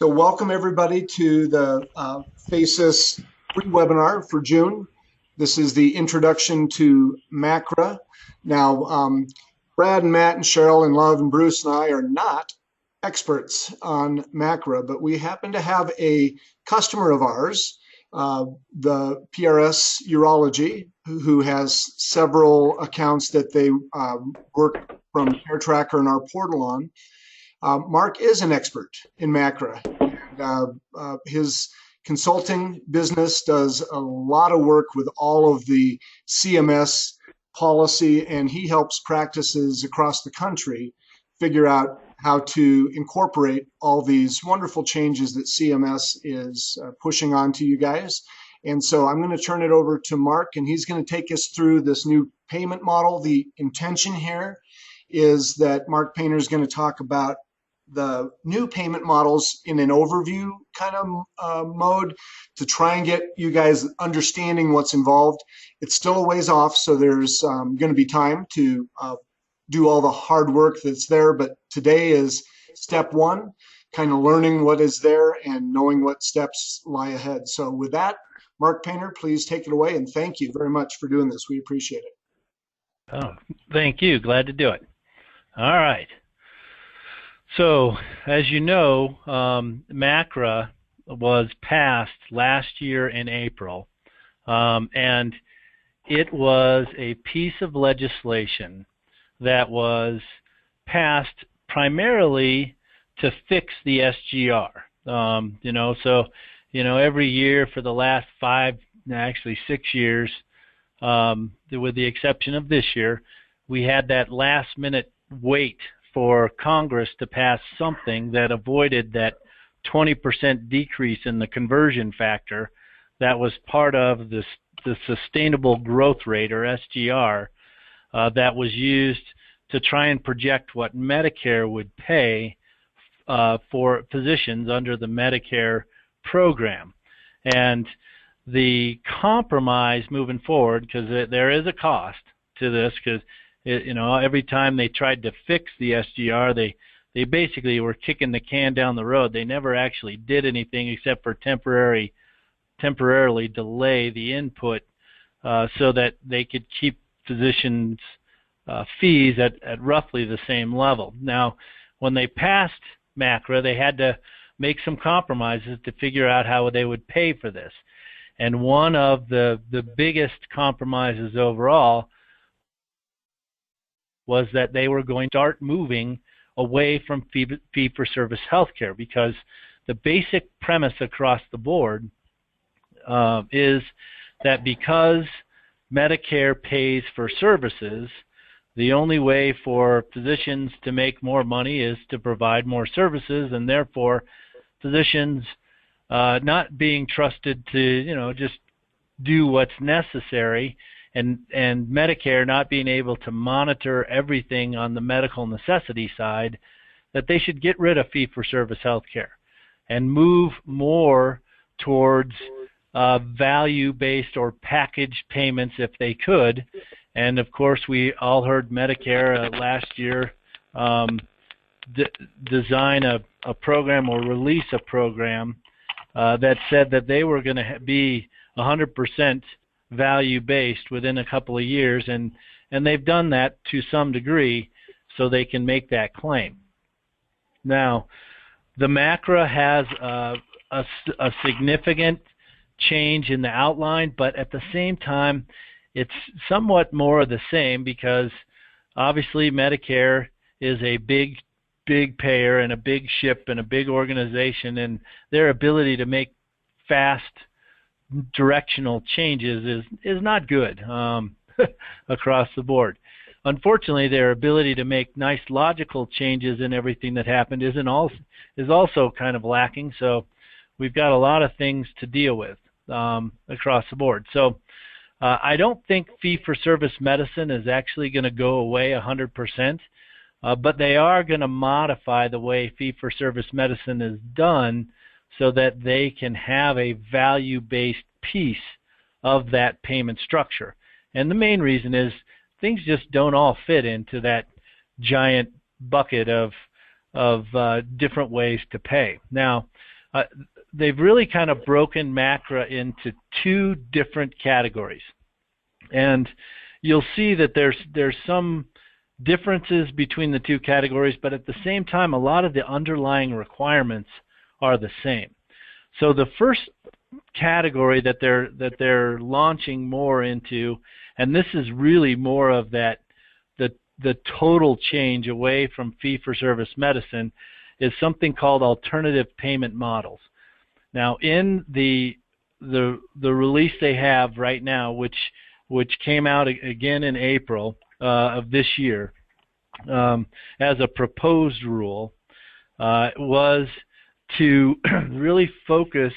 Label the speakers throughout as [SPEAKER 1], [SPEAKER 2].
[SPEAKER 1] So welcome everybody to the Phasis free webinar for June. This is the introduction to MACRA. Now, Brad and Matt and Cheryl and Love and Bruce and I are not experts on MACRA, but we happen to have a customer of ours, the PRS Urology, who has several accounts that they work from Care Tracker and our portal on. Mark is an expert in MACRA. His consulting business does a lot of work with all of the CMS policy, and he helps practices across the country figure out how to incorporate all these wonderful changes that CMS is pushing on to you guys. And so I'm going to turn it over to Mark, and he's going to take us through this new payment model. The intention here is that Mark Painter is going to talk about the new payment models in an overview kind of mode to try and get you guys understanding what's involved. It's still a ways off, so there's going to be time to do all the hard work that's there. But today is step one, kind of learning what is there and knowing what steps lie ahead. So with that, Mark Painter, please take it away, and thank you very much for doing this. We appreciate it.
[SPEAKER 2] Oh, thank you. Glad to do it. All right. So, as you know, MACRA was passed last year in April, and it was a piece of legislation that was passed primarily to fix the SGR. Every year for the last 6 years, with the exception of this year, we had that last-minute wait for Congress to pass something that avoided that 20% decrease in the conversion factor that was part of the sustainable growth rate, or SGR, that was used to try and project what Medicare would pay for physicians under the Medicare program. And the compromise moving forward, because there is a cost to this, because every time they tried to fix the SGR, they basically were kicking the can down the road. They never actually did anything except for temporarily delay the input so that they could keep physicians' fees at roughly the same level. Now, when they passed MACRA, they had to make some compromises to figure out how they would pay for this. And one of the biggest compromises overall was that they were going to start moving away from fee-for-service healthcare, because the basic premise across the board is that because Medicare pays for services, the only way for physicians to make more money is to provide more services, and therefore physicians not being trusted to just do what's necessary, and Medicare not being able to monitor everything on the medical necessity side, that they should get rid of fee-for-service health care and move more towards value-based or package payments if they could. And of course, we all heard Medicare last year design a program or release a program that said that they were going to be 100% value-based within a couple of years, and they've done that to some degree so they can make that claim. Now, the MACRA has a significant change in the outline, but at the same time, it's somewhat more of the same, because obviously Medicare is a big payer and a big ship and a big organization, and their ability to make fast directional changes is not good across the board. Unfortunately, their ability to make nice logical changes in everything that happened is also kind of lacking. So we've got a lot of things to deal with across the board. So I don't think fee-for-service medicine is actually going to go away 100%, but they are going to modify the way fee-for-service medicine is done so that they can have a value-based piece of that payment structure. And the main reason is things just don't all fit into that giant bucket of different ways to pay. Now, they've really kind of broken MACRA into two different categories, and you'll see that there's some differences between the two categories, but at the same time, a lot of the underlying requirements are the same. So the first category that they're launching more into, and this is really more of that the total change away from fee-for-service medicine, is something called alternative payment models. Now, in the release they have right now, which came out again in April of this year, as a proposed rule, was to really focus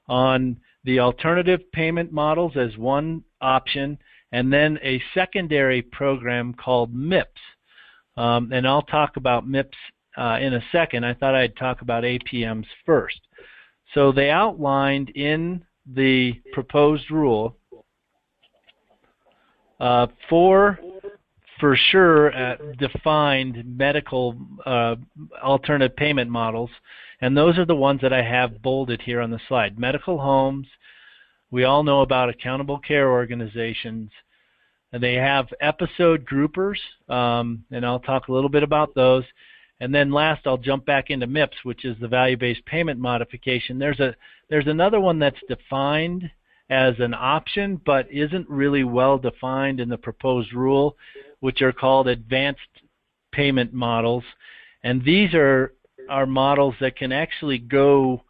[SPEAKER 2] on the alternative payment models as one option, and then a secondary program called MIPS. And I'll talk about MIPS in a second. I thought I'd talk about APMs first. So they outlined in the proposed rule for sure defined medical alternative payment models, and those are the ones that I have bolded here on the slide. Medical homes, we all know about accountable care organizations, and they have episode groupers, and I'll talk a little bit about those. And then last, I'll jump back into MIPS, which is the value-based payment modification. There's another one that's defined as an option, but isn't really well defined in the proposed rule, which are called advanced payment models. And these are models that can actually go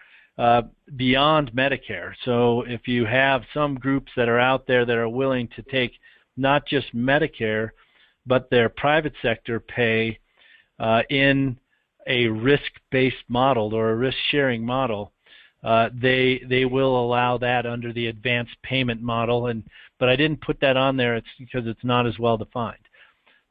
[SPEAKER 2] beyond Medicare. So if you have some groups that are out there that are willing to take not just Medicare, but their private sector pay in a risk-based model or a risk-sharing model, they will allow that under the advanced payment model. But I didn't put that on there. It's because it's not as well defined.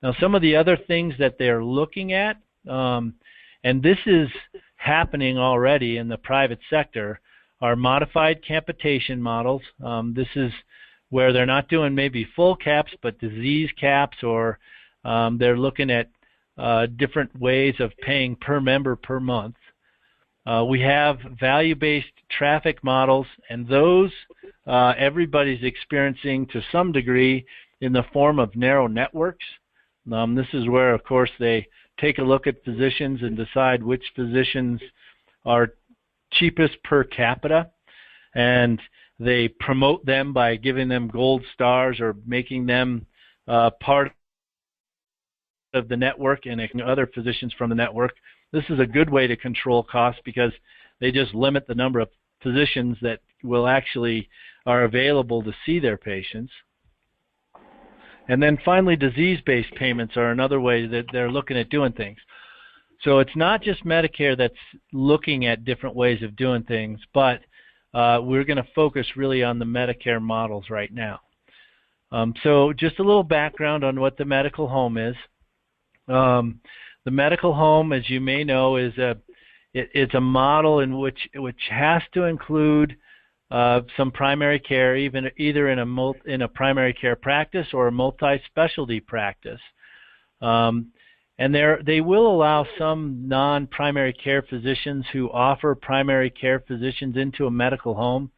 [SPEAKER 2] Now, some of the other things that they're looking at, and this is happening already in the private sector, are modified capitation models. This is where they're not doing maybe full caps, but disease caps, or they're looking at different ways of paying per member per month. We have value-based traffic models, and those everybody's experiencing to some degree in the form of narrow networks. This is where, of course, they take a look at physicians and decide which physicians are cheapest per capita, and they promote them by giving them gold stars or making them part of the network and other physicians from the network. This is a good way to control costs because they just limit the number of physicians that will actually are available to see their patients. And then finally, disease-based payments are another way that they're looking at doing things. So it's not just Medicare that's looking at different ways of doing things, but we're going to focus really on the Medicare models right now. So just a little background on what the medical home is. The medical home, as you may know, is it's a model in which has to include some primary care, either in a primary care practice or a multi-specialty practice. And they will allow some non-primary care physicians who offer primary care physicians into a medical home,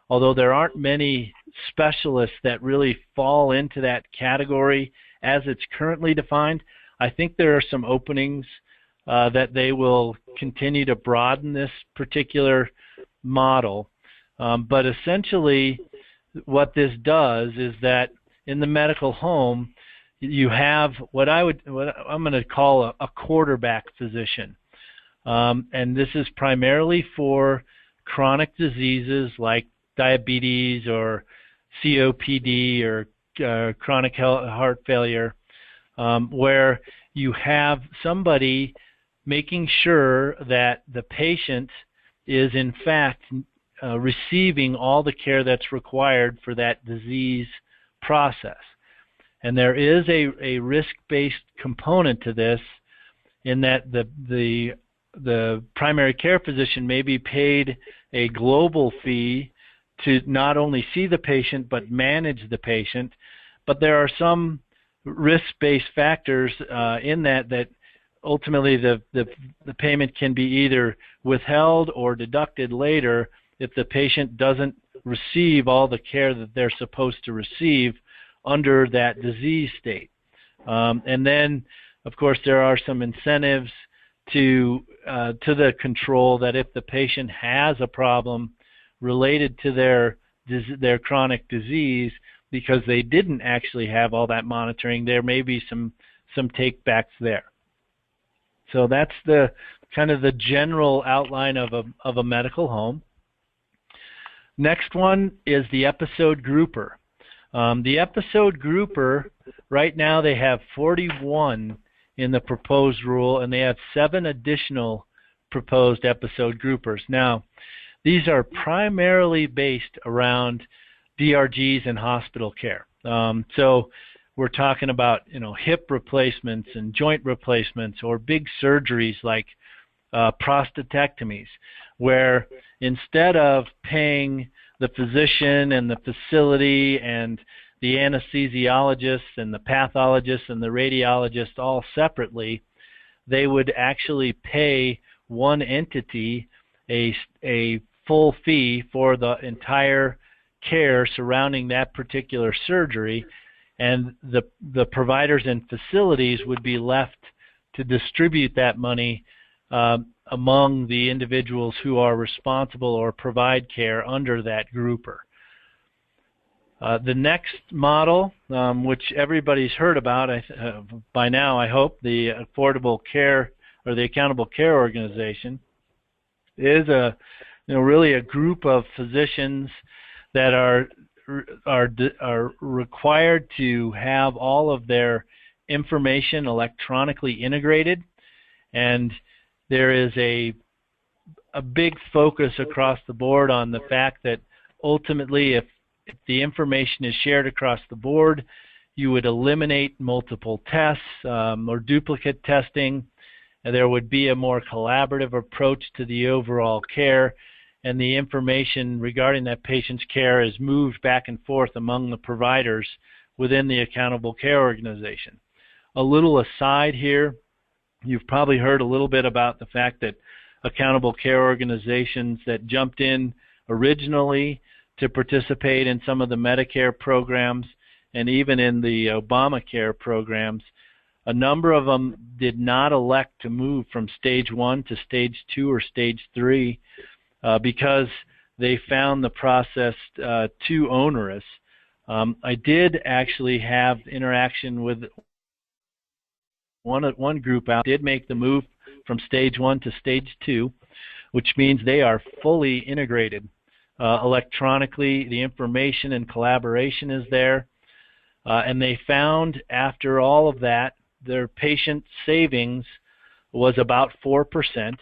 [SPEAKER 2] although there aren't many specialists that really fall into that category as it's currently defined. I think there are some openings that they will continue to broaden this particular model. But essentially what this does is that in the medical home, you have what I'm going to call a quarterback physician. And this is primarily for chronic diseases like diabetes or COPD or chronic heart failure, where you have somebody making sure that the patient is in fact receiving all the care that's required for that disease process. And there is a risk-based component to this, in that the primary care physician may be paid a global fee to not only see the patient but manage the patient. But there are some risk-based factors in that ultimately the payment can be either withheld or deducted later if the patient doesn't receive all the care that they're supposed to receive under that disease state. And then, of course, there are some incentives to the control that if the patient has a problem related to their chronic disease, because they didn't actually have all that monitoring, there may be some take-backs there. So that's the kind of the general outline of a medical home. Next one is the episode grouper. The episode grouper, right now they have 41 in the proposed rule, and they have 7 additional proposed episode groupers. Now, these are primarily based around DRGs and hospital care. So we're talking about, hip replacements and joint replacements, or big surgeries like prostatectomies, where instead of paying the physician and the facility and the anesthesiologist and the pathologist and the radiologist all separately, they would actually pay one entity a full fee for the entire care surrounding that particular surgery, and the providers and facilities would be left to distribute that money among the individuals who are responsible or provide care under that grouper. The next model, which everybody's heard about by now, I hope, the Affordable Care or the Accountable Care Organization, is really a group of physicians that are required to have all of their information electronically integrated, and there is a big focus across the board on the fact that ultimately if the information is shared across the board, you would eliminate multiple tests or duplicate testing, and there would be a more collaborative approach to the overall care, and the information regarding that patient's care is moved back and forth among the providers within the Accountable Care Organization. A little aside here, you've probably heard a little bit about the fact that accountable care organizations that jumped in originally to participate in some of the Medicare programs and even in the Obamacare programs, a number of them did not elect to move from stage 1 to stage 2 or stage 3 because they found the process too onerous. I did actually have interaction with one group out did make the move from stage 1 to stage 2, which means they are fully integrated electronically. The information and collaboration is there, and they found after all of that their patient savings was about 4%,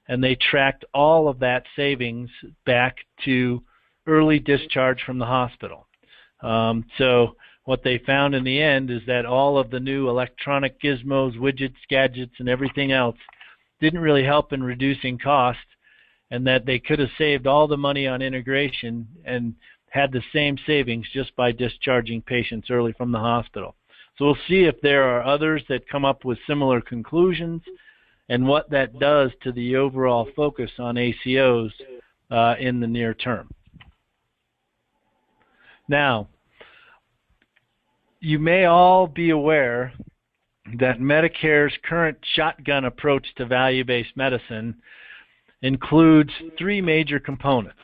[SPEAKER 2] and they tracked all of that savings back to early discharge from the hospital. So what they found in the end is that all of the new electronic gizmos, widgets, gadgets, and everything else didn't really help in reducing cost, and that they could have saved all the money on integration and had the same savings just by discharging patients early from the hospital. So we'll see if there are others that come up with similar conclusions and what that does to the overall focus on ACOs in the near term. Now, you may all be aware that Medicare's current shotgun approach to value-based medicine includes 3 major components.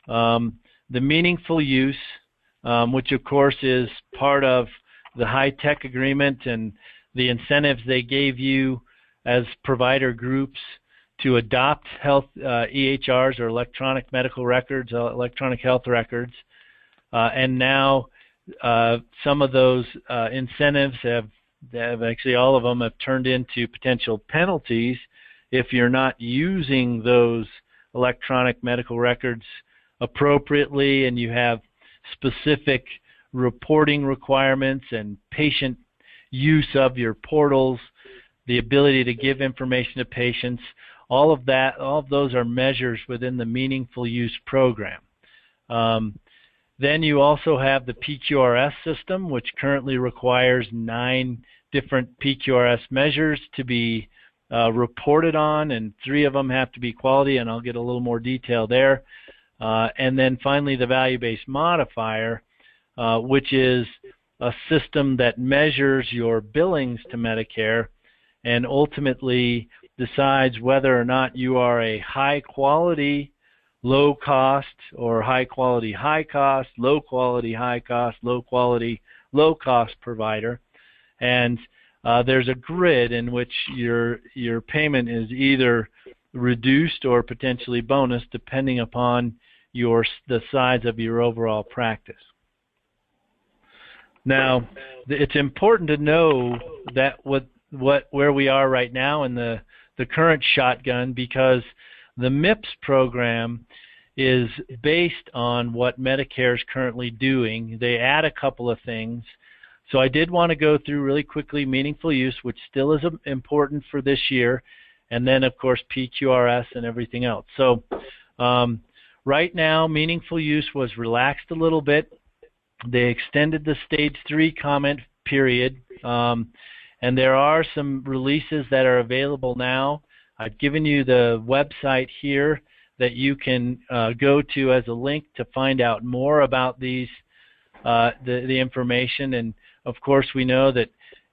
[SPEAKER 2] The meaningful use, which of course is part of the high-tech agreement and the incentives they gave you as provider groups to adopt health EHRs, or electronic medical records, electronic health records, and now some of those incentives have actually, all of them have turned into potential penalties if you're not using those electronic medical records appropriately, and you have specific reporting requirements and patient use of your portals, the ability to give information to patients. All of those are measures within the meaningful use program. Then you also have the PQRS system, which currently requires 9 different PQRS measures to be reported on, and 3 of them have to be quality, and I'll get a little more detail there. And then finally the value-based modifier, which is a system that measures your billings to Medicare and ultimately decides whether or not you are a high-quality, low-cost, or high-quality, high-cost, low-quality, high-cost, low-quality, low-cost provider. And there's a grid in which your payment is either reduced or potentially bonus depending upon the size of your overall practice. Now, it's important to know that where we are right now in the current shotgun, because the MIPS program is based on what Medicare is currently doing. They add a couple of things. So I did want to go through really quickly meaningful use, which still is important for this year, and then of course PQRS and everything else. So right now meaningful use was relaxed a little bit. They extended the stage 3 comment period, and there are some releases that are available now. I've given you the website here that you can go to as a link to find out more about these, the information. And of course we know that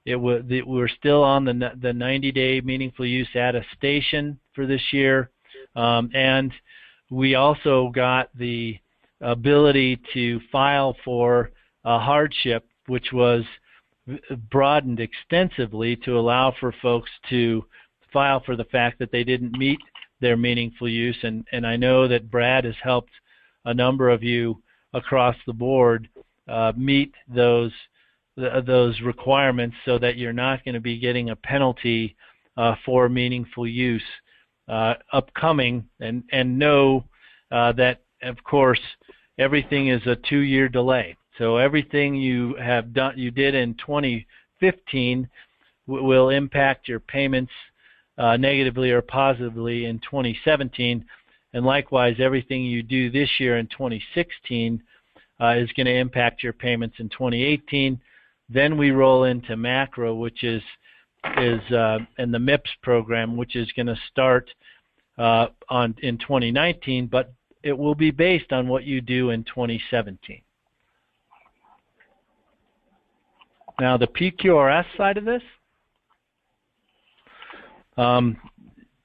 [SPEAKER 2] we're still on the 90-day meaningful use attestation for this year, and we also got the ability to file for a hardship, which was broadened extensively to allow for folks to file for the fact that they didn't meet their meaningful use. And I know that Brad has helped a number of you across the board meet those requirements so that you're not going to be getting a penalty for meaningful use upcoming, and know that of course everything is a 2-year delay. So everything you did in 2015 will impact your payments negatively or positively in 2017, and likewise everything you do this year in 2016 is going to impact your payments in 2018. Then we roll into MACRA, which is in the MIPS program, which is going to start in 2019, but it will be based on what you do in 2017. Now the PQRS side of this,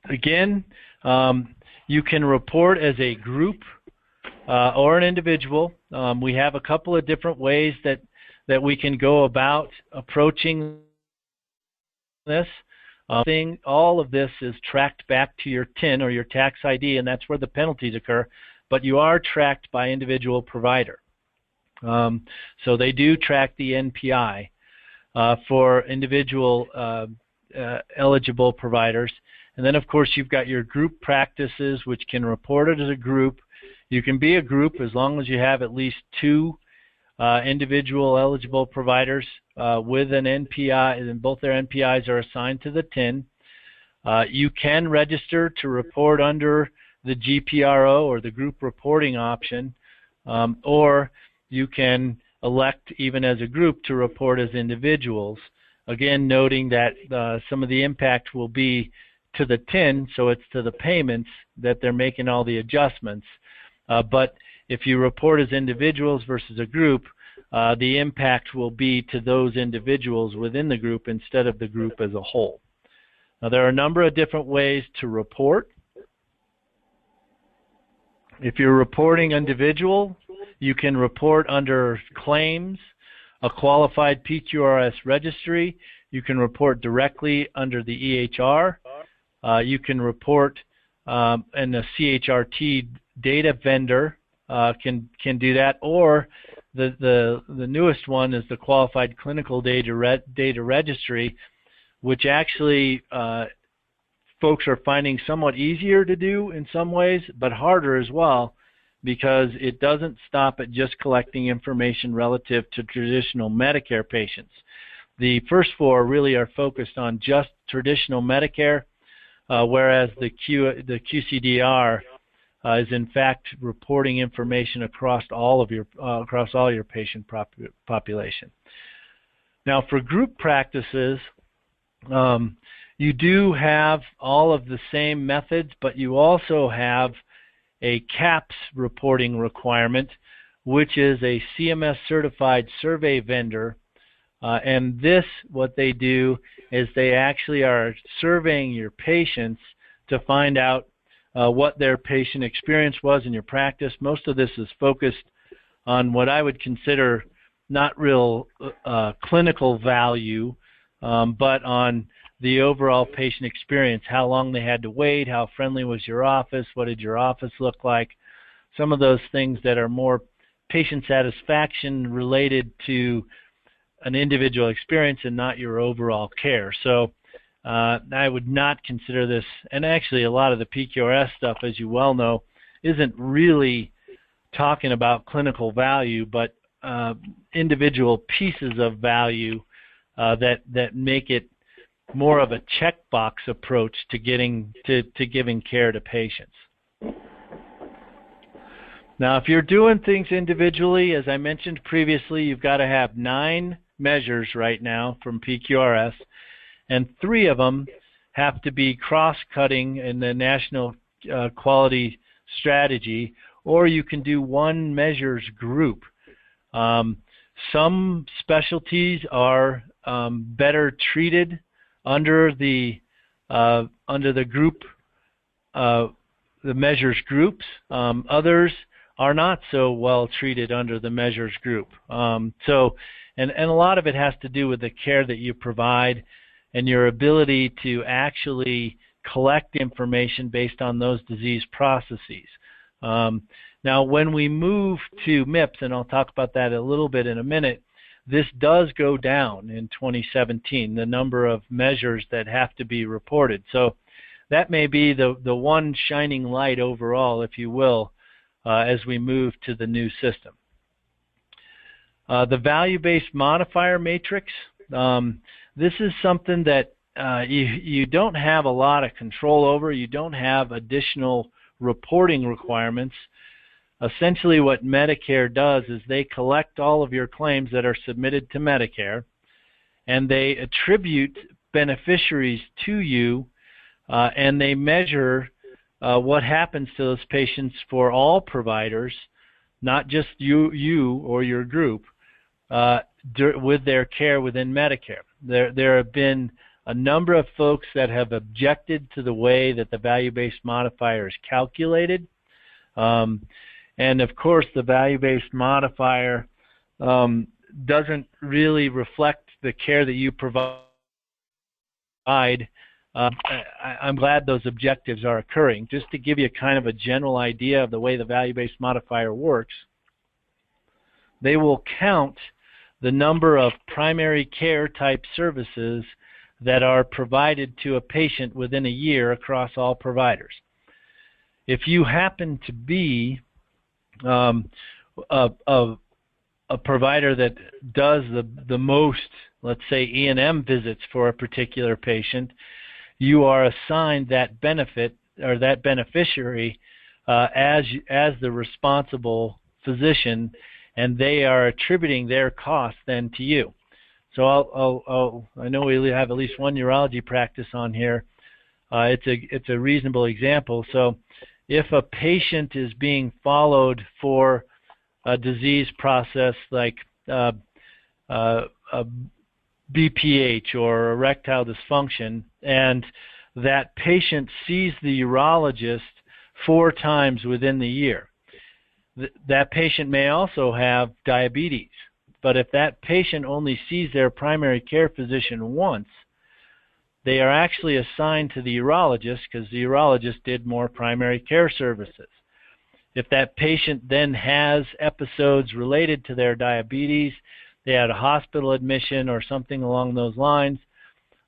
[SPEAKER 2] again, you can report as a group or an individual. We have a couple of different ways that we can go about approaching this. All of this is tracked back to your TIN or your tax ID, and that's where the penalties occur, but you are tracked by individual provider. So they do track the NPI for individual eligible providers. And then of course you've got your group practices, which can report it as a group. You can be a group as long as you have at least 2 individual eligible providers with an NPI, and both their NPIs are assigned to the TIN. You can register to report under the GPRO or the group reporting option, or you can elect, even as a group, to report as individuals. Again, noting that some of the impact will be to the TIN, so it's to the payments that they're making all the adjustments. But if you report as individuals versus a group, the impact will be to those individuals within the group instead of the group as a whole. Now, there are a number of different ways to report. If you're reporting individual, you can report under claims, a qualified PQRS registry. You can report directly under the EHR. You can report, and the CHRT data vendor can do that, or the newest one is the qualified clinical data registry, which actually folks are finding somewhat easier to do in some ways, but harder as well, because it doesn't stop at just collecting information relative to traditional Medicare patients. The first 4 really are focused on just traditional Medicare, whereas the QCDR is in fact reporting information across all your patient population. Now, for group practices, you do have all of the same methods, but you also have a CAPS reporting requirement, which is a CMS certified survey vendor. And this, what they do is they actually are surveying your patients to find out what their patient experience was in your practice. Most of this is focused on what I would consider not real clinical value, but on the overall patient experience, how long they had to wait, how friendly was your office, what did your office look like, some of those things that are more patient satisfaction related to an individual experience and not your overall care. So I would not consider this, and actually a lot of the PQRS stuff, as you well know, isn't really talking about clinical value, but individual pieces of value that make it more of a checkbox approach to giving care to patients. Now, if you're doing things individually, as I mentioned previously, you've got to have 9 measures right now from PQRS, and 3 of them have to be cross-cutting in the national quality strategy, or you can do 1 measures group. Some specialties are better treated under the group, the measures groups. Others are not so well treated under the measures group. And a lot of it has to do with the care that you provide and your ability to actually collect information based on those disease processes. Now, when we move to MIPS, and I'll talk about that a little bit in a minute, this does go down in 2017, the number of measures that have to be reported. So that may be the one shining light overall, if you will, as we move to the new system. The value-based modifier matrix, this is something that you don't have a lot of control over. You don't have additional reporting requirements. Essentially what Medicare does is they collect all of your claims that are submitted to Medicare, and they attribute beneficiaries to you, and they measure what happens to those patients for all providers, not just you or your group, with their care within Medicare. There have been a number of folks that have objected to the way that the value-based modifier is calculated. And of course, the value-based modifier doesn't really reflect the care that you provide. I'm glad those objectives are occurring. Just to give you kind of a general idea of the way the value-based modifier works, they will count the number of primary care type services that are provided to a patient within a year across all providers. If you happen to be a provider that does the most, let's say, E&M visits for a particular patient, you are assigned that benefit or that beneficiary as the responsible physician, and they are attributing their cost then to you. So I know we have at least one urology practice on here. It's a reasonable example. So if a patient is being followed for a disease process like BPH or erectile dysfunction, and that patient sees the urologist 4 times within the year, that patient may also have diabetes. But if that patient only sees their primary care physician once, they are actually assigned to the urologist because the urologist did more primary care services. If that patient then has episodes related to their diabetes, they had a hospital admission or something along those lines,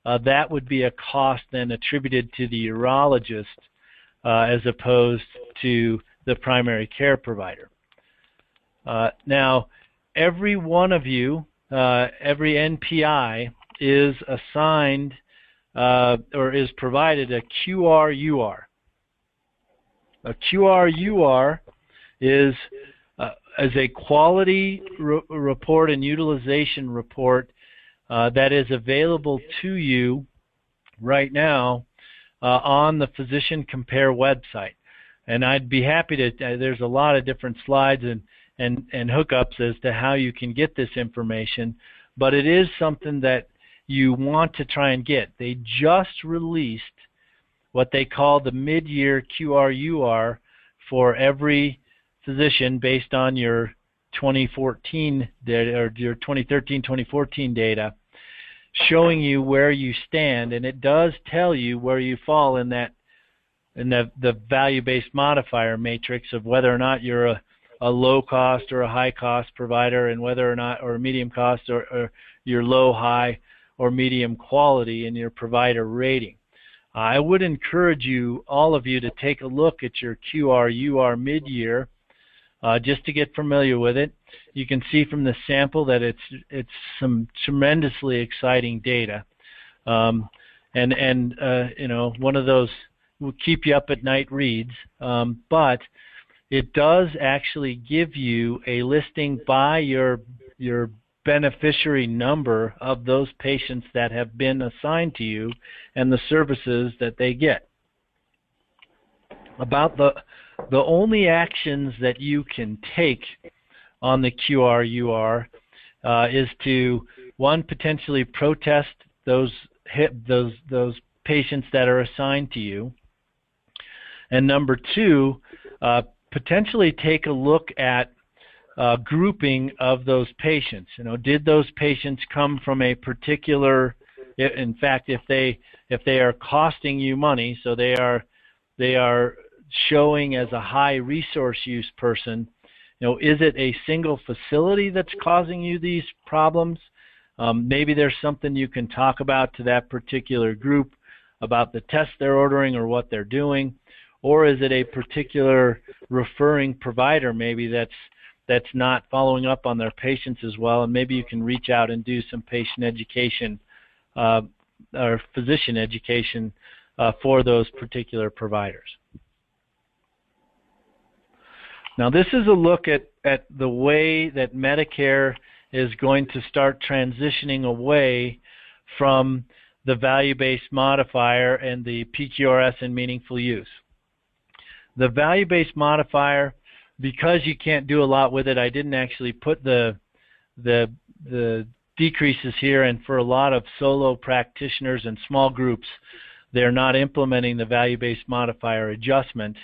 [SPEAKER 2] that would be a cost then attributed to the urologist as opposed to the primary care provider. Now, every one of you, every NPI is assigned or is provided a QRUR. A QRUR is a quality report and utilization report that is available to you right now on the Physician Compare website. And I'd be happy to, there's a lot of different slides and hookups as to how you can get this information, but it is something that you want to try and get. They just released what they call the mid-year QRUR for every physician based on your 2014 data or your 2013-2014 data, showing you where you stand, and it does tell you where you fall in that the value-based modifier matrix of whether or not you're a low-cost or a high-cost provider, and whether or not, or a medium cost, or you're low, high, or medium quality in your provider rating. I would encourage you, all of you, to take a look at your QRUR mid-year just to get familiar with it. You can see from the sample that it's some tremendously exciting data, you know, one of those will keep you up at night reads, but it does actually give you a listing by your beneficiary number of those patients that have been assigned to you and the services that they get. About the only actions that you can take on the QRUR is to, one, potentially protest those patients that are assigned to you, and number two, potentially take a look at grouping of those patients. You know, did those patients come from a particular, in fact, if they are costing you money, so they are showing as a high resource use person, you know, is it a single facility that's causing you these problems? Maybe there's something you can talk about to that particular group about the tests they're ordering or what they're doing, or is it a particular referring provider maybe that's not following up on their patients as well, and maybe you can reach out and do some patient education or physician education for those particular providers. Now, this is a look at the way that Medicare is going to start transitioning away from the value-based modifier and the PQRS and meaningful use. The value-based modifier, because you can't do a lot with it, I didn't actually put the decreases here, and for a lot of solo practitioners and small groups, they're not implementing the value-based modifier adjustment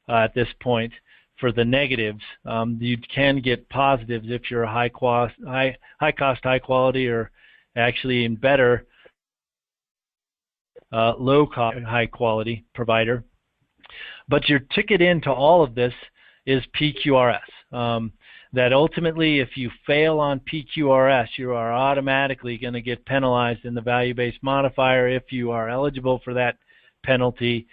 [SPEAKER 2] at this point. For the negatives, you can get positives if you're a high cost, high quality, or actually in better low cost, high quality provider. But your ticket into all of this is PQRS. That ultimately, if you fail on PQRS, you are automatically going to get penalized in the value-based modifier if you are eligible for that penalty.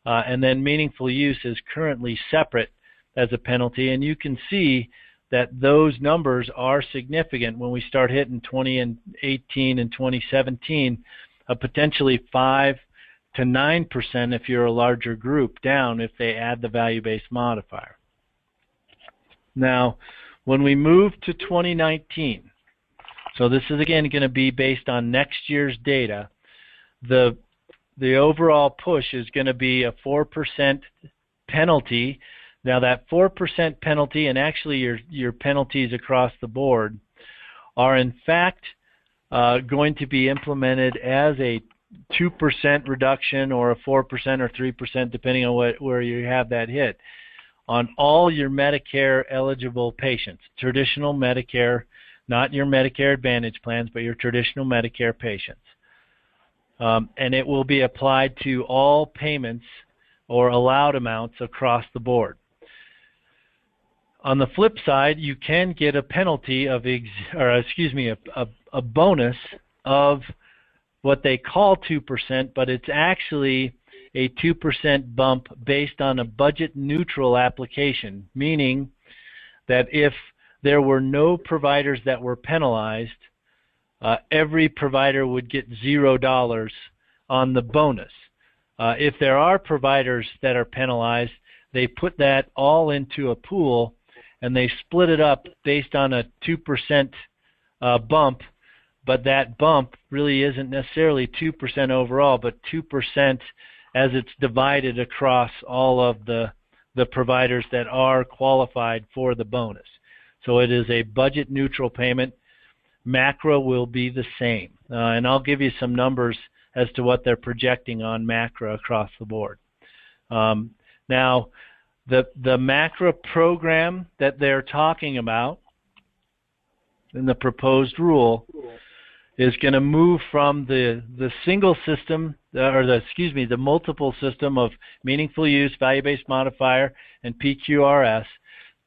[SPEAKER 2] And then meaningful use is currently separate as a penalty, and you can see that those numbers are significant when we start hitting 2018 and 2017, potentially 5 to 9% if you're a larger group down if they add the value-based modifier. Now, when we move to 2019, so this is again going to be based on next year's data, the overall push is going to be a 4% penalty. Now that 4% penalty, and actually your penalties across the board, are in fact going to be implemented as a 2% reduction or a 4% or 3%, depending on where you have that hit, on all your Medicare eligible patients, traditional Medicare, not your Medicare Advantage plans, but your traditional Medicare patients. And it will be applied to all payments or allowed amounts across the board. On the flip side, you can get a penalty of, a bonus of what they call 2%, but it's actually a 2% bump based on a budget neutral application, meaning that if there were no providers that were penalized, every provider would get $0 on the bonus. If there are providers that are penalized, they put that all into a pool and they split it up based on a 2% bump but that bump really isn't necessarily 2% overall, but 2% as it's divided across all of the providers that are qualified for the bonus. So it is a budget neutral payment. MACRA will be the same, and I'll give you some numbers as to what they're projecting on MACRA across the board. Now, the MACRA program that they're talking about in the proposed rule is going to move from the single system, or the multiple system of meaningful use, value-based modifier, and PQRS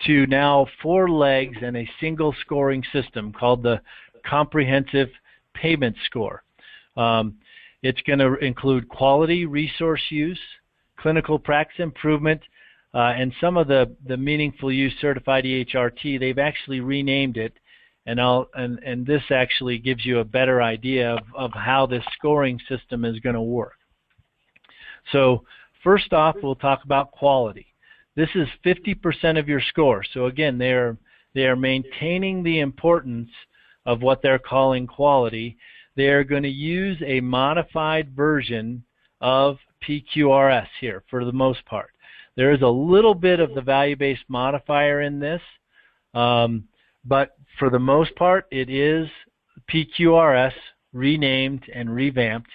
[SPEAKER 2] to now 4 legs and a single scoring system called the comprehensive payment score. It's going to include quality, resource use, clinical practice improvement, and some of the meaningful use certified EHRT. They've actually renamed it, and this actually gives you a better idea of how this scoring system is going to work. So first off, we'll talk about quality. This is 50% of your score. So again, they are maintaining the importance of what they're calling quality. They are going to use a modified version of PQRS here for the most part. There is a little bit of the value-based modifier in this, but for the most part, it is PQRS renamed and revamped.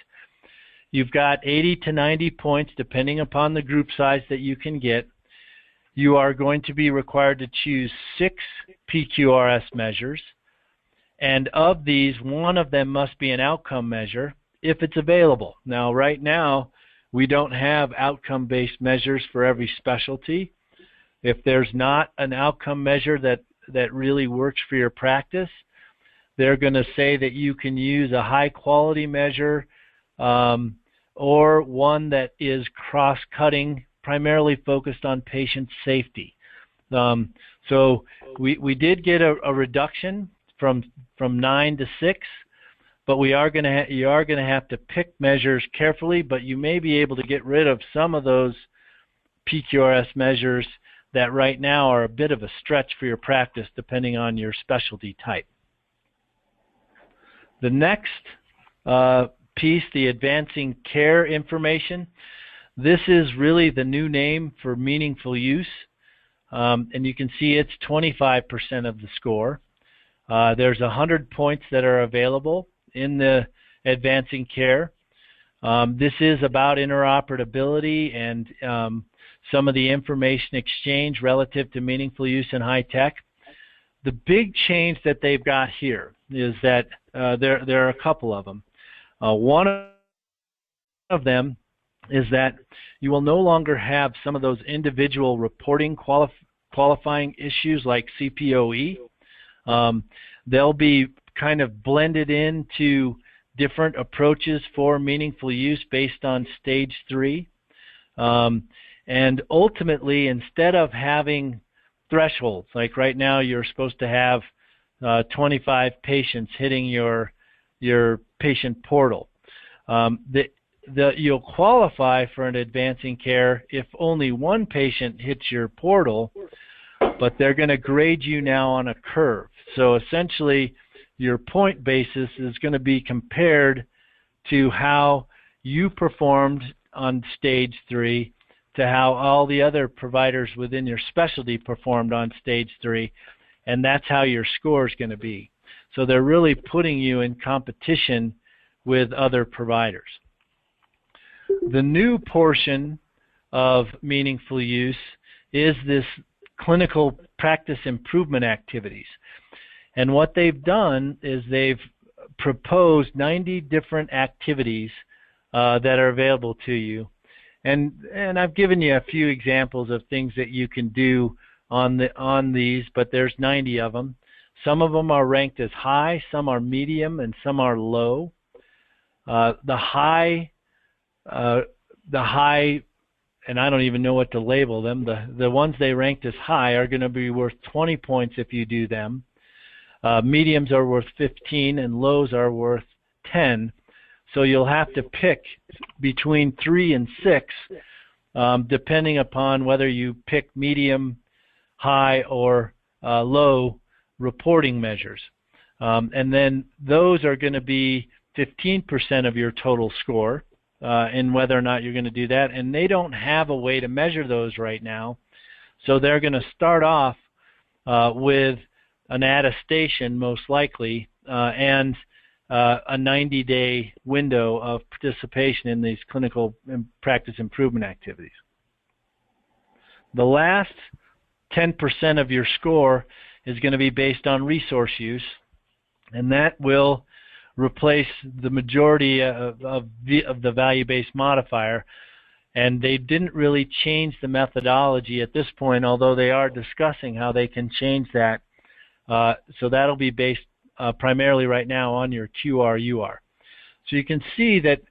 [SPEAKER 2] You've got 80 to 90 points depending upon the group size that you can get. You are going to be required to choose 6 PQRS measures, and of these, one of them must be an outcome measure if it's available. Now, right now, we don't have outcome-based measures for every specialty. If there's not an outcome measure that really works for your practice, they're going to say that you can use a high-quality measure or one that is cross-cutting, primarily focused on patient safety. So we did get a reduction from 9 to 6, but you are going to have to pick measures carefully, but you may be able to get rid of some of those PQRS measures that right now are a bit of a stretch for your practice depending on your specialty type. The next piece, the advancing care information, this is really the new name for meaningful use, and you can see it's 25% of the score. There's 100 points that are available in the advancing care. This is about interoperability and some of the information exchange relative to meaningful use in high tech. The big change that they've got here is that there are a couple of them. One of them is that you will no longer have some of those individual reporting qualifying issues like CPOE. They'll be kind of blended into different approaches for meaningful use based on stage 3. And ultimately, instead of having thresholds, like right now you're supposed to have 25 patients hitting your patient portal, you'll qualify for an advancing care if only one patient hits your portal, but they're going to grade you now on a curve. So essentially, your point basis is going to be compared to how you performed on stage 3 to how all the other providers within your specialty performed on stage 3, and that's how your score is going to be. So they're really putting you in competition with other providers. The new portion of meaningful use is this clinical practice improvement activities. And what they've done is they've proposed 90 different activities that are available to you. And I've given you a few examples of things that you can do on these, but there's 90 of them. Some of them are ranked as high, some are medium, and some are low. The high, and I don't even know what to label them, the ones they ranked as high are going to be worth 20 points if you do them. Mediums are worth 15 and lows are worth 10. So you'll have to pick between 3 and 6 depending upon whether you pick medium, high, or low reporting measures. And then those are going to be 15% of your total score, and whether or not you're going to do that. And they don't have a way to measure those right now. So they're going to start off with an attestation, most likely, and a 90-day window of participation in these clinical practice improvement activities. The last 10% of your score is going to be based on resource use, and that will replace the majority of the value-based modifier. And they didn't really change the methodology at this point, although they are discussing how they can change that. So that'll be based primarily right now on your QRUR. So you can see that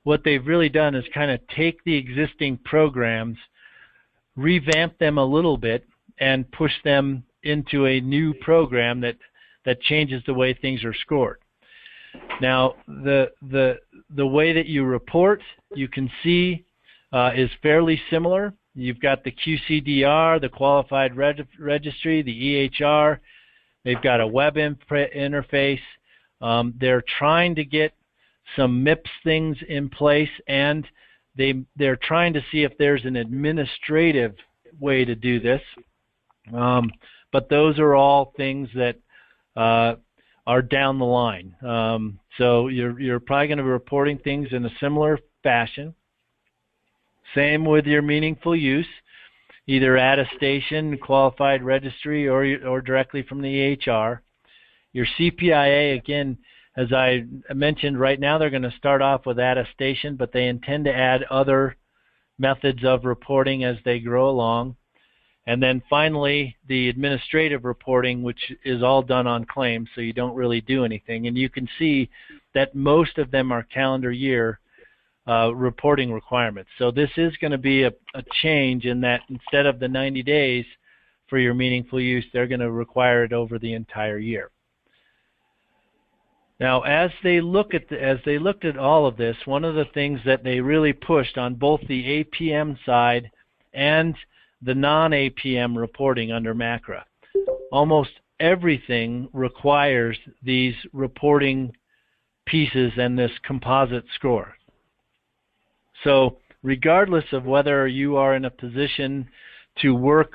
[SPEAKER 2] what they've really done is kind of take the existing programs, revamp them a little bit, and push them into a new program that changes the way things are scored. Now, the way that you report, you can see, is fairly similar. You've got the QCDR, the Qualified Registry, the EHR. They've got a web interface. They're trying to get some MIPS things in place, and they're trying to see if there's an administrative way to do this. But those are all things that are down the line. So you're probably going to be reporting things in a similar fashion. Same with your meaningful use, either attestation, qualified registry, or directly from the EHR. Your CPIA, again, as I mentioned, right now they're going to start off with attestation, but they intend to add other methods of reporting as they grow along. And then finally, the administrative reporting, which is all done on claims, so you don't really do anything. And you can see that most of them are calendar year reporting requirements. So this is going to be a change in that instead of the 90 days for your meaningful use, they're going to require it over the entire year. Now, as they looked at all of this, one of the things that they really pushed on both the APM side and the non-APM reporting under MACRA, almost everything requires these reporting pieces and this composite score. So regardless of whether you are in a position to work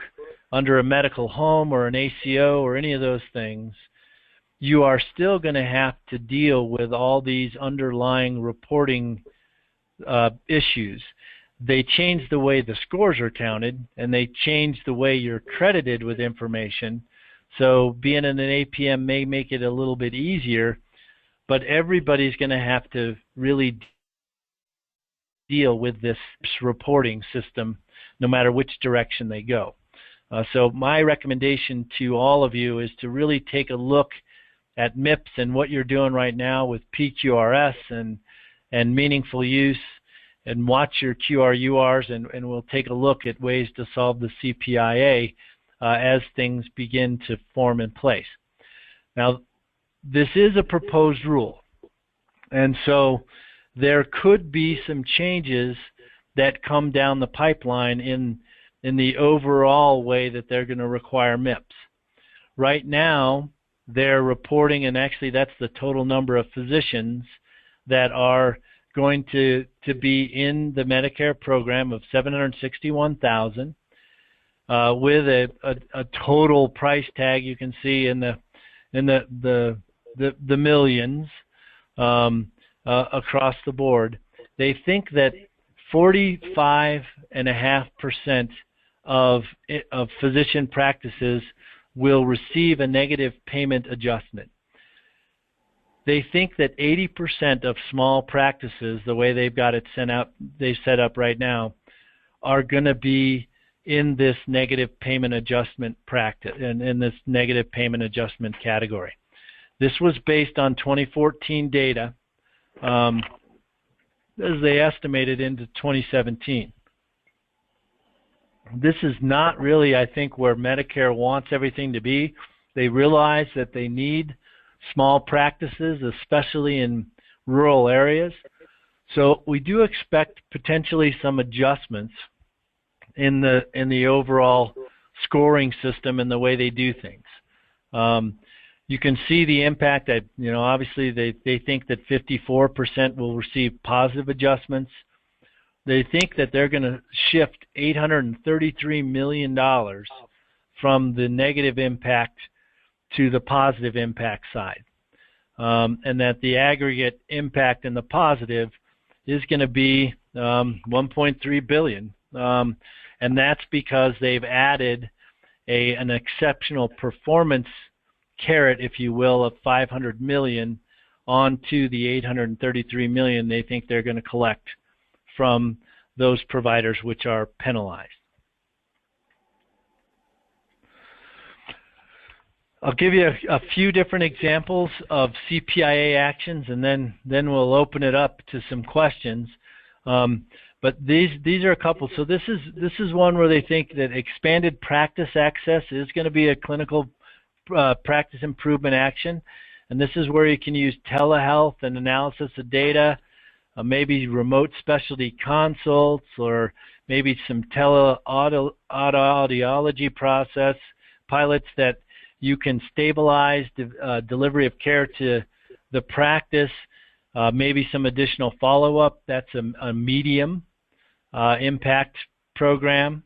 [SPEAKER 2] under a medical home or an ACO or any of those things, you are still going to have to deal with all these underlying reporting issues. They change the way the scores are counted, and they change the way you're credited with information. So being in an APM may make it a little bit easier, but everybody's going to have to really deal with this reporting system no matter which direction they go. So my recommendation to all of you is to really take a look at MIPS and what you're doing right now with PQRS and meaningful use, and watch your QRURs, and we'll take a look at ways to solve the CPIA as things begin to form in place. Now, this is a proposed rule, and so there could be some changes that come down the pipeline in the overall way that they're going to require MIPS. Right now, they're reporting, and actually that's the total number of physicians that are going to be in the Medicare program of 761,000 with a total price tag you can see in the millions across the board. They think that 45.5% of physician practices will receive a negative payment adjustment. They think that 80% of small practices, the way they've got it set up right now, are going to be in this negative payment adjustment practice, in this negative payment adjustment category. This was based on 2014 data, as they estimated into 2017. This is not really, I think, where Medicare wants everything to be. They realize that they need small practices, especially in rural areas. So we do expect potentially some adjustments in the overall scoring system and the way they do things. you can see the impact that, obviously they think that 54% will receive positive adjustments. They think that they're going to shift $833 million from the negative impact to the positive impact side. And that the aggregate impact in the positive is going to be $1.3 billion. And that's because they've added an exceptional performance carrot, if you will, of $500 million onto the $833 million they think they're going to collect from those providers which are penalized. I'll give you a few different examples of CPIA actions, and then we'll open it up to some questions. But these are a couple. So this is one where they think that expanded practice access is going to be a clinical practice improvement action, and this is where you can use telehealth and analysis of data, maybe remote specialty consults, or maybe some teleaudiology process pilots that you can stabilize the delivery of care to the practice, maybe some additional follow-up. That's a medium impact program.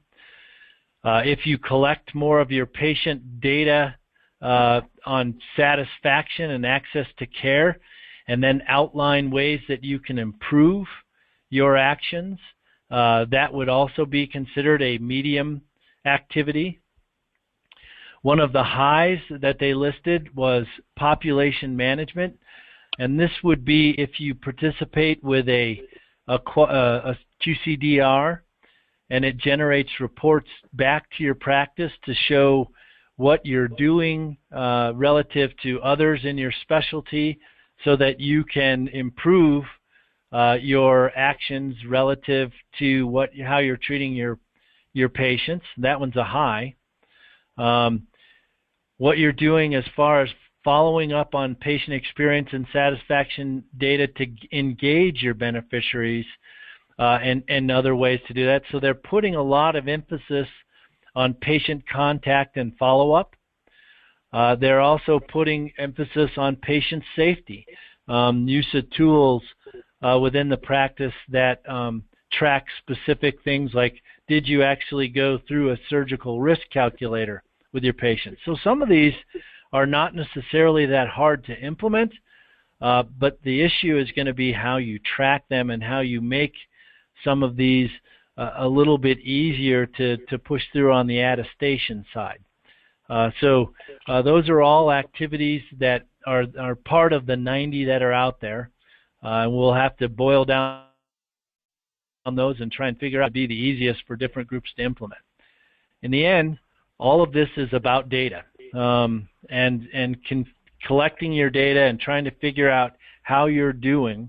[SPEAKER 2] If you collect more of your patient data on satisfaction and access to care, and then outline ways that you can improve your actions, that would also be considered a medium activity. One of the highs that they listed was population management, and this would be if you participate with a QCDR, and it generates reports back to your practice to show what you're doing relative to others in your specialty, so that you can improve your actions relative to how you're treating your patients. That one's a high. What you're doing as far as following up on patient experience and satisfaction data to engage your beneficiaries, and other ways to do that. So they're putting a lot of emphasis on patient contact and follow-up. They're also putting emphasis on patient safety, use of tools within the practice that track specific things like, did you actually go through a surgical risk calculator with your patients? So some of these are not necessarily that hard to implement, but the issue is going to be how you track them and how you make some of these a little bit easier to push through on the attestation side. So those are all activities that are part of the 90 that are out there. We'll have to boil down on those and try and figure out to be the easiest for different groups to implement. In the end, all of this is about data, and collecting your data and trying to figure out how you're doing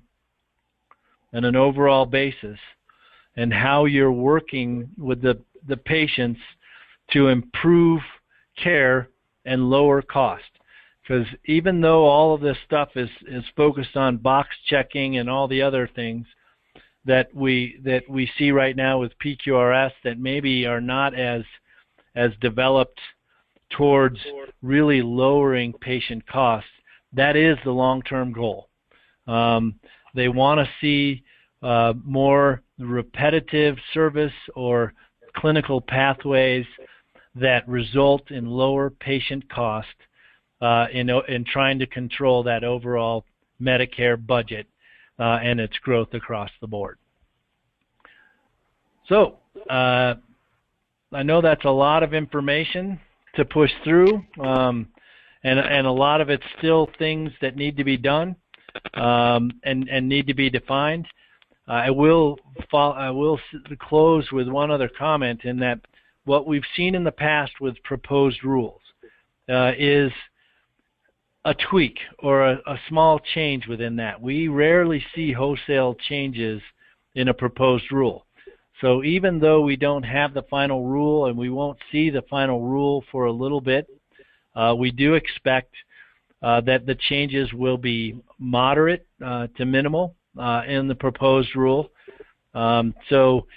[SPEAKER 2] on an overall basis, and how you're working with the patients to improve care and lower cost. Because even though all of this stuff is focused on box checking and all the other things that we see right now with PQRS that maybe are not as developed towards really lowering patient costs, that is the long-term goal. They want to see more repetitive service or clinical pathways that result in lower patient cost in trying to control that overall Medicare budget and its growth across the board. So I know that's a lot of information to push through, and a lot of it's still things that need to be done and need to be defined. I will close with one other comment, in that what we've seen in the past with proposed rules is a tweak or a small change within that. We rarely see wholesale changes in a proposed rule. So even though we don't have the final rule, and we won't see the final rule for a little bit, we do expect that the changes will be moderate to minimal in the proposed rule. So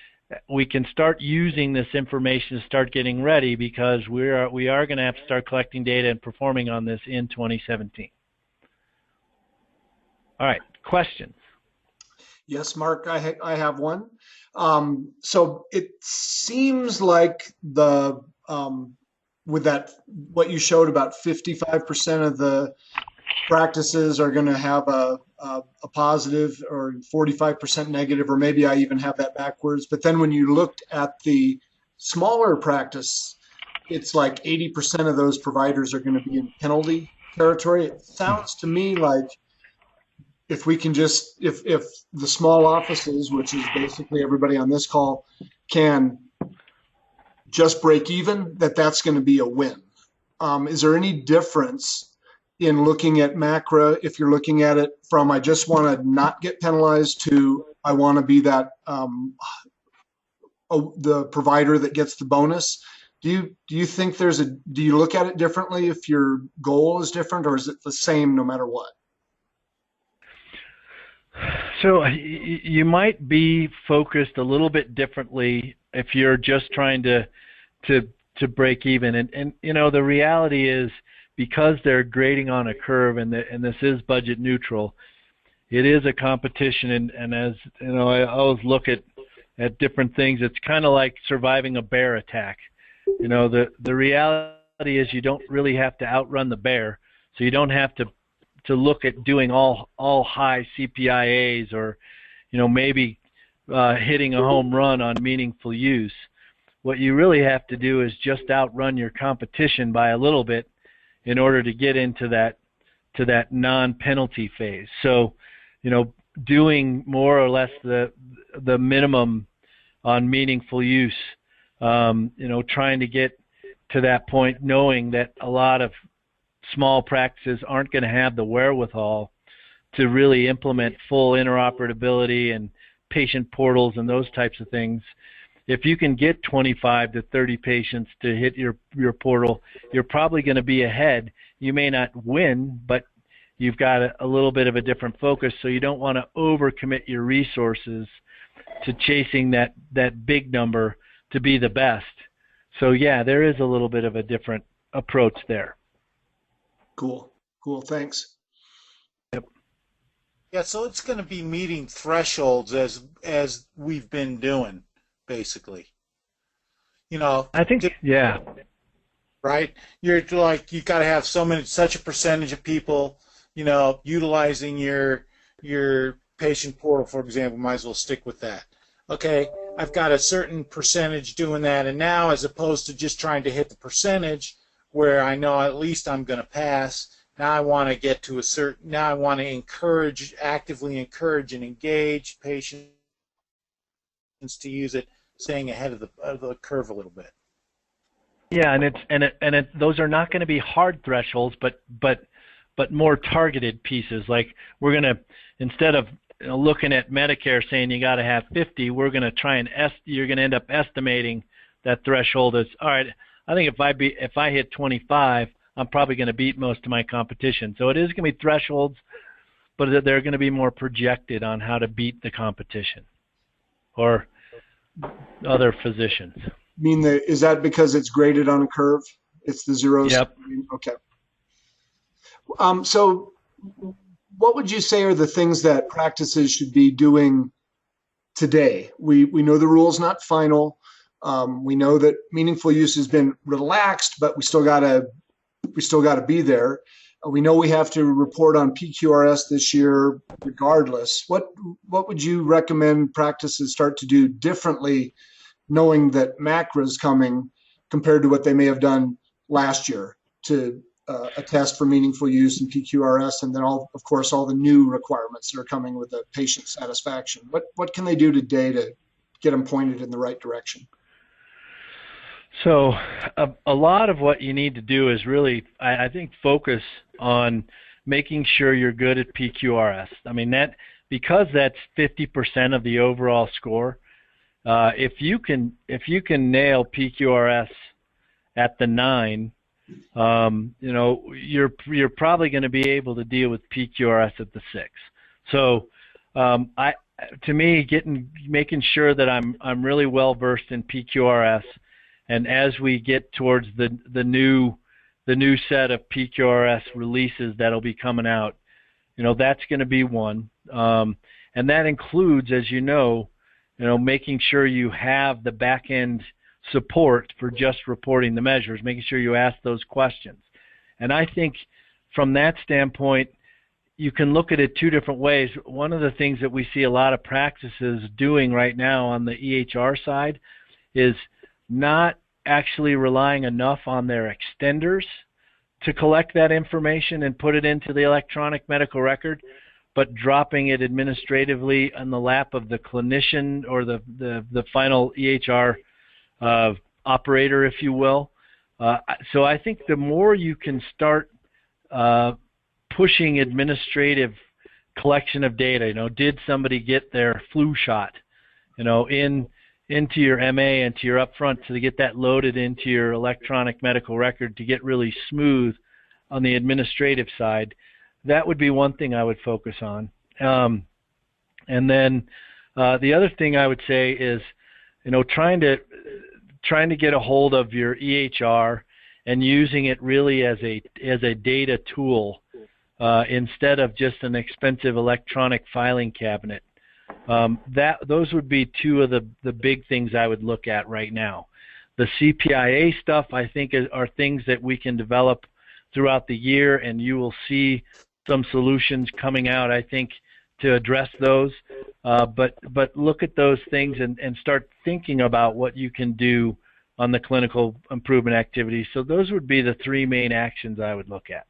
[SPEAKER 2] we can start using this information to start getting ready, because we are going to have to start collecting data and performing on this in 2017. All right, questions?
[SPEAKER 1] Yes, Mark, I have one. So it seems like with that, what you showed, about 55% of the practices are going to have a positive, or 45% negative, or maybe I even have that backwards. But then when you looked at the smaller practice, it's like 80% of those providers are going to be in penalty territory. It sounds to me like if we can just, if the small offices, which is basically everybody on this call, can just break even, that's going to be a win. Is there any difference in looking at MACRA if you're looking at it from, I just want to not get penalized, to I want to be that the provider that gets the bonus? Do you think do you look at it differently if your goal is different, or is it the same no matter what?
[SPEAKER 2] So you might be focused a little bit differently if you're just trying to break even. And you know, the reality is, because they're grading on a curve, and this is budget neutral, it is a competition. And as you know, I always look at different things. It's kind of like surviving a bear attack. You know, the reality is you don't really have to outrun the bear, so you don't have to look at doing all high CPIAs, or you know, maybe hitting a home run on meaningful use. What you really have to do is just outrun your competition by a little bit in order to get into that non-penalty phase. So, you know, doing more or less the minimum on meaningful use, you know, trying to get to that point, knowing that a lot of small practices aren't going to have the wherewithal to really implement full interoperability and patient portals and those types of things. If you can get 25 to 30 patients to hit your portal, you're probably going to be ahead. You may not win, but you've got a little bit of a different focus, so you don't want to overcommit your resources to chasing that big number to be the best. So yeah, there is a little bit of a different approach there.
[SPEAKER 1] Cool. Thanks.
[SPEAKER 2] Yep.
[SPEAKER 3] Yeah, so it's going to be meeting thresholds as we've been doing, basically. You know,
[SPEAKER 2] I think, yeah.
[SPEAKER 3] Right? You're like, you've got to have such a percentage of people, you know, utilizing your patient portal, for example. Might as well stick with that. Okay, I've got a certain percentage doing that, and now, as opposed to just trying to hit the percentage where I know at least I'm going to pass, now I want to get to now I want to actively encourage and engage patients to use it, staying ahead of the curve a little bit.
[SPEAKER 2] Yeah, and those are not going to be hard thresholds, but more targeted pieces. Like, we're going to, instead of looking at Medicare saying you got to have 50, we're going to try and you're going to end up estimating that threshold as, all right, I think if I hit 25, I'm probably going to beat most of my competition. So it is going to be thresholds, but they're going to be more projected on how to beat the competition or other physicians.
[SPEAKER 1] Is that because it's graded on a curve? It's the zeros?
[SPEAKER 2] Yep.
[SPEAKER 1] Okay. So what would you say are the things that practices should be doing today? We know the rule's not final. We know that meaningful use has been relaxed, but we still gotta be there. We know we have to report on PQRS this year regardless. What would you recommend practices start to do differently, knowing that MACRA is coming, compared to what they may have done last year to attest for meaningful use and PQRS, and then of course all the new requirements that are coming with the patient satisfaction? What can they do today to get them pointed in the right direction?
[SPEAKER 2] So a lot of what you need to do is really, I think, focus on making sure you're good at PQRS. I mean, because that's 50% of the overall score. If you can nail PQRS at the 9, you know, you're probably going to be able to deal with PQRS at the 6. So to me, making sure that I'm really well versed in PQRS, and as we get towards the new set of PQRS releases that'll be coming out, that's going to be one, and that includes, as making sure you have the back end support for just reporting the measures, making sure you ask those questions. And I think from that standpoint, you can look at it two different ways. One of the things that we see a lot of practices doing right now on the EHR side is not actually relying enough on their extenders to collect that information and put it into the electronic medical record, but dropping it administratively in the lap of the clinician or the final EHR operator, if you will. So I think the more you can start pushing administrative collection of data, did somebody get their flu shot, into your MA and to your upfront, to get that loaded into your electronic medical record to get really smooth on the administrative side, that would be one thing I would focus on. And then the other thing I would say is, trying to get a hold of your EHR and using it really as a data tool instead of just an expensive electronic filing cabinet. Those would be two of the big things I would look at right now. The CPIA stuff, I think, are things that we can develop throughout the year, and you will see some solutions coming out, I think, to address those. But look at those things and start thinking about what you can do on the clinical improvement activities. So those would be the three main actions I would look at.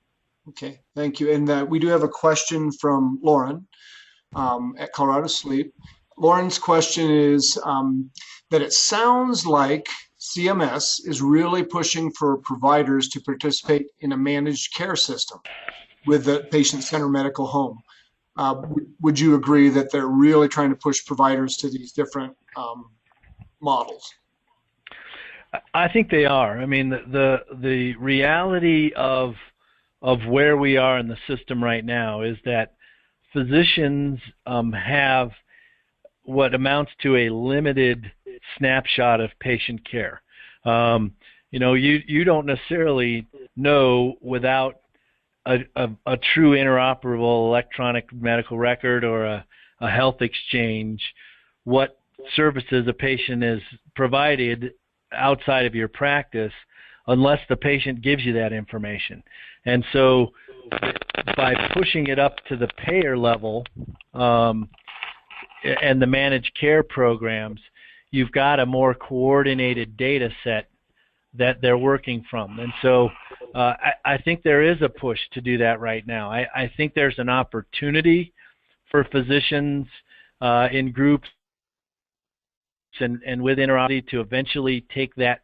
[SPEAKER 1] Okay, thank you. And we do have a question from Lauren at Colorado Sleep. Lauren's question is that it sounds like CMS is really pushing for providers to participate in a managed care system with the patient-centered medical home. Would you agree that they're really trying to push providers to these different models?
[SPEAKER 2] I think they are. I mean, the reality of where we are in the system right now is that physicians have what amounts to a limited snapshot of patient care. You don't necessarily know without a true interoperable electronic medical record or a health exchange what services a patient is provided outside of your practice unless the patient gives you that information. And so by pushing it up to the payer level and the managed care programs, you've got a more coordinated data set that they're working from. And so I think there is a push to do that right now. I think there's an opportunity for physicians in groups and with interoperability to eventually take that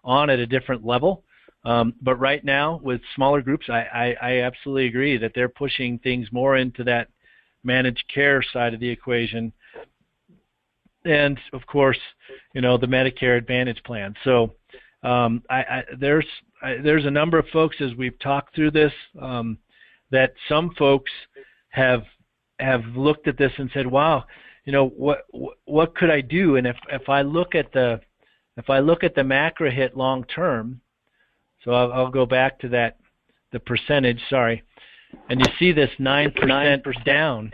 [SPEAKER 2] on at a different level. But right now, with smaller groups, I absolutely agree that they're pushing things more into that managed care side of the equation. And, of course, the Medicare Advantage plan. So there's a number of folks, as we've talked through this, that some folks have looked at this and said, wow, what could I do? And if I look at the MACRA hit long term, so I'll go back to the percentage, sorry, and you see this 9% down.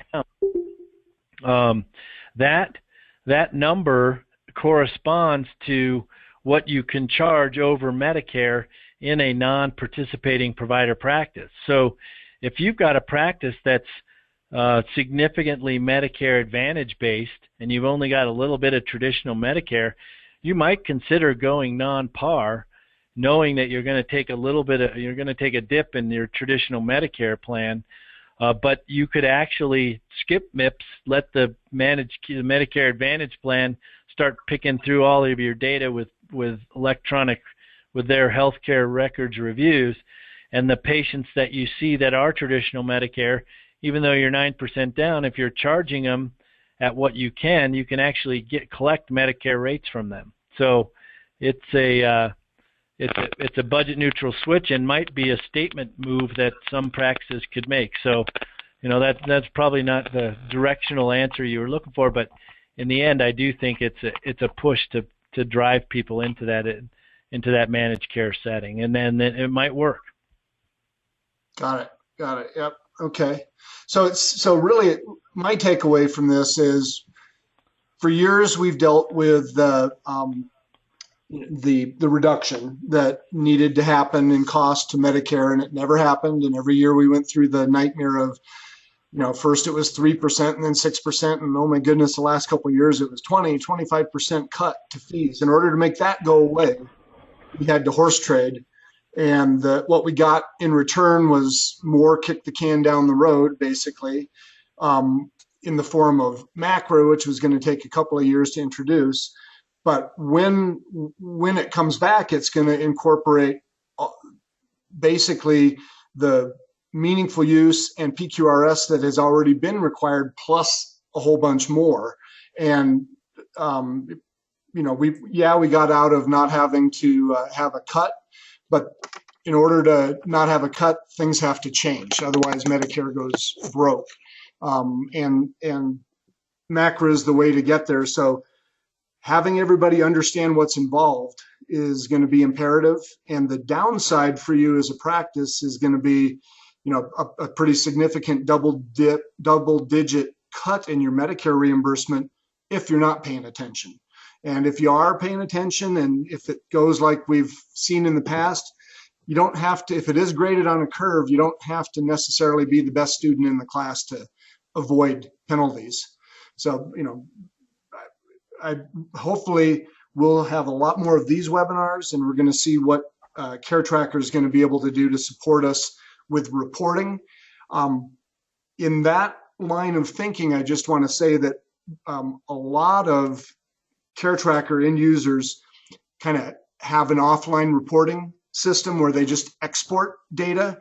[SPEAKER 2] That number corresponds to what you can charge over Medicare in a non-participating provider practice. So if you've got a practice that's significantly Medicare Advantage based and you've only got a little bit of traditional Medicare, you might consider going non-par, knowing that you're going to take a dip in your traditional Medicare plan, but you could actually skip MIPS, let the Medicare Advantage plan start picking through all of your data with their healthcare records reviews, and the patients that you see that are traditional Medicare, even though you're 9% down, if you're charging them at what you can actually collect Medicare rates from them. So it's a budget neutral switch and might be a statement move that some practices could make. So that's probably not the directional answer you were looking for, but in the end, I do think it's a push to drive people into that managed care setting, and then it might work.
[SPEAKER 1] Got it. Yep. Okay. So really, my takeaway from this is, for years we've dealt with the reduction that needed to happen in cost to Medicare, and it never happened. And every year we went through the nightmare of, first it was 3% and then 6%. And oh my goodness, the last couple of years it was 25% cut to fees. In order to make that go away, we had to horse trade. And what we got in return was more kick the can down the road, basically, in the form of MACRA, which was going to take a couple of years to introduce. But when it comes back, it's going to incorporate basically the meaningful use and PQRS that has already been required, plus a whole bunch more. And we got out of not having to have a cut, but in order to not have a cut, things have to change. Otherwise, Medicare goes broke. And MACRA is the way to get there. So having everybody understand what's involved is going to be imperative. And the downside for you as a practice is going to be, a pretty significant double-digit cut in your Medicare reimbursement if you're not paying attention. And if you are paying attention, and if it goes like we've seen in the past, you don't have to, if it is graded on a curve, you don't have to necessarily be the best student in the class to avoid penalties. So, I hopefully we'll have a lot more of these webinars, and we're going to see what Care Tracker is going to be able to do to support us with reporting. In that line of thinking, I just want to say that a lot of Care Tracker end users kind of have an offline reporting system where they just export data.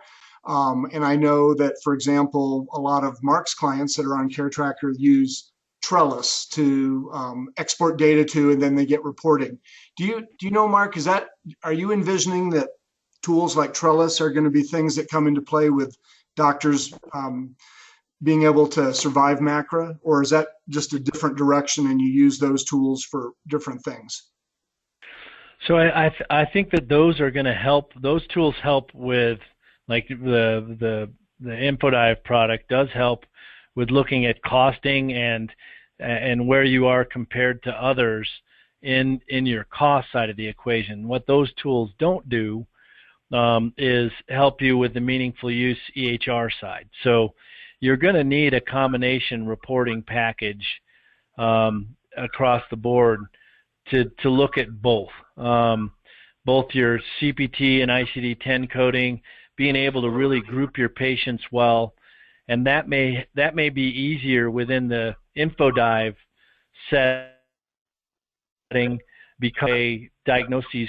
[SPEAKER 1] And I know that, for example, a lot of Mark's clients that are on Care Tracker use Trellis to export data to, and then they get reporting. Do you know, Mark, are you envisioning that tools like Trellis are going to be things that come into play with doctors being able to survive MACRA, or is that just a different direction and you use those tools for different things?
[SPEAKER 2] So I think that those are going to help. Those tools help with, like the InfoDive product does help with looking at costing and where you are compared to others in your cost side of the equation. What those tools don't do is help you with the meaningful use EHR side. So you're going to need a combination reporting package across the board to look at both your CPT and ICD-10 coding, being able to really group your patients well, and that may be easier within the InfoDive setting because diagnoses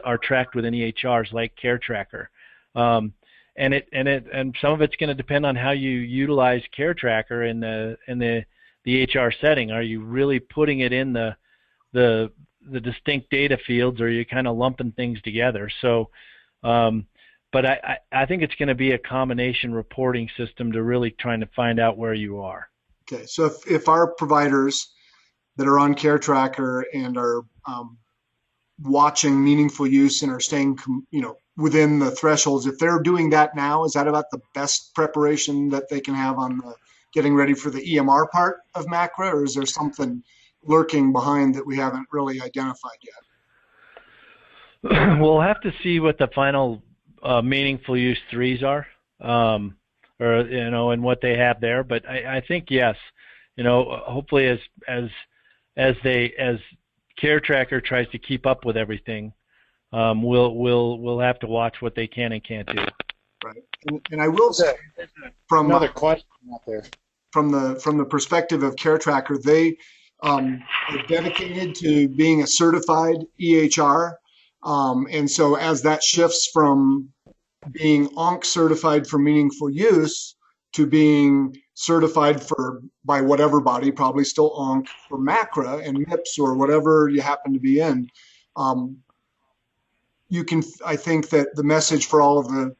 [SPEAKER 2] are tracked within EHRs like Care Tracker, and some of it's going to depend on how you utilize Care Tracker in the EHR setting. Are you really putting it in the distinct data fields, or are you kind of lumping things together? So, but I think it's going to be a combination reporting system to really trying to find out where you are.
[SPEAKER 1] Okay, so if our providers that are on Care Tracker and are watching meaningful use and are staying, within the thresholds, if they're doing that now, is that about the best preparation that they can have on getting ready for the EMR part of MACRA, or is there something lurking behind that we haven't really identified yet?
[SPEAKER 2] We'll have to see what the final meaningful use threes are, and what they have there. But I think yes, hopefully as Care Tracker tries to keep up with everything, we'll have to watch what they can and can't do.
[SPEAKER 1] Right, and I will say, from
[SPEAKER 3] another question out there,
[SPEAKER 1] from the perspective of Care Tracker, they are dedicated to being a certified EHR, and so as that shifts from being ONC certified for meaningful use to being certified by whatever body, probably still ONC for MACRA and MIPS or whatever you happen to be in, I think that the message for all of the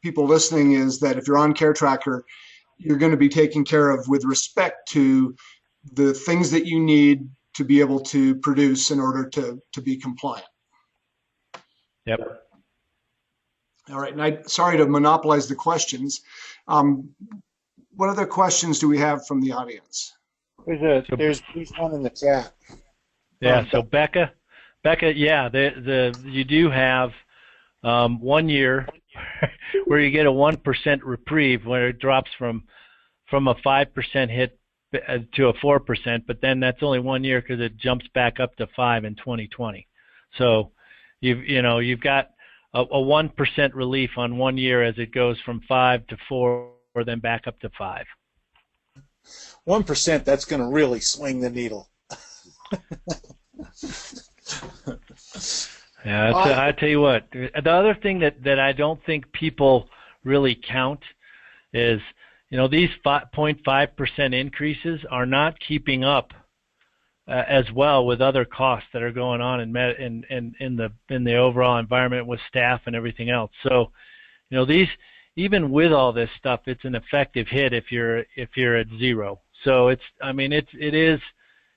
[SPEAKER 1] people listening is that if you're on Care Tracker, you're going to be taken care of with respect to the things that you need to be able to produce in order to be compliant.
[SPEAKER 2] Yep.
[SPEAKER 1] All right, and sorry to monopolize the questions. What other questions do we have from the audience?
[SPEAKER 3] There's one in the chat.
[SPEAKER 2] Yeah. So Becca, yeah, you do have 1 year where you get a 1% reprieve where it drops from a 5% hit to a 4%, but then that's only 1 year because it jumps back up to 5 in 2020. So you've got a 1% relief on 1 year as it goes from 5 to 4, or then back up to 5.
[SPEAKER 3] 1%, that's going to really swing the needle.
[SPEAKER 2] Yeah, I tell you what. The other thing that I don't think people really count is, these 0.5% increases are not keeping up as well with other costs that are going on in the overall environment with staff and everything else. So, these, even with all this stuff, it's an effective hit if you're at zero. So it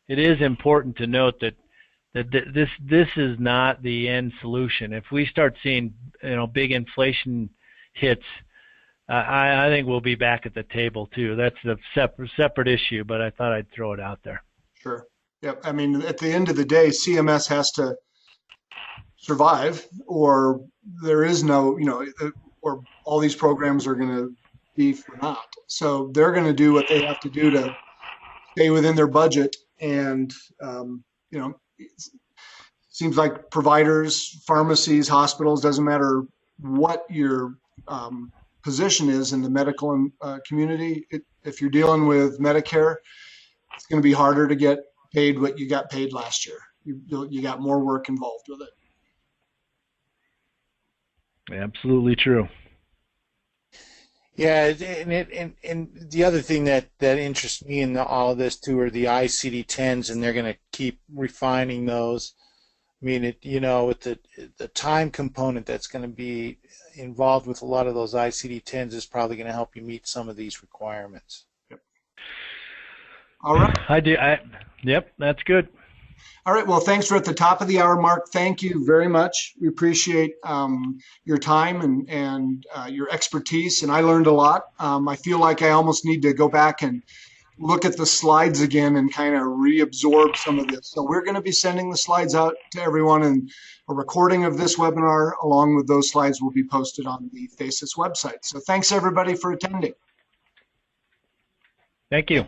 [SPEAKER 2] is important to note that this is not the end solution. If we start seeing big inflation hits, I think we'll be back at the table too. That's a separate issue, but I thought I'd throw it out there.
[SPEAKER 1] Sure. Yep. I mean, at the end of the day, CMS has to survive, or there is no, or all these programs are going to be for naught. So they're going to do what they have to do to stay within their budget. And, it seems like providers, pharmacies, hospitals, doesn't matter what your position is in the medical community. If you're dealing with Medicare, it's going to be harder to get paid what you got paid last year. You got more work involved with it.
[SPEAKER 2] Absolutely true.
[SPEAKER 3] Yeah, and the other thing that interests me in all of this too are the ICD-10s, and they're going to keep refining those. I mean, with the time component that's going to be involved with a lot of those ICD-10s is probably going to help you meet some of these requirements.
[SPEAKER 1] Yep. All right.
[SPEAKER 2] Yep, that's good.
[SPEAKER 1] All right. Well, thanks. We're at the top of the hour mark. Thank you very much. We appreciate your time and your expertise, and I learned a lot. I feel like I almost need to go back and look at the slides again and kind of reabsorb some of this. So we're going to be sending the slides out to everyone, and a recording of this webinar along with those slides will be posted on the Phasis website. So thanks everybody for attending.
[SPEAKER 2] Thank you.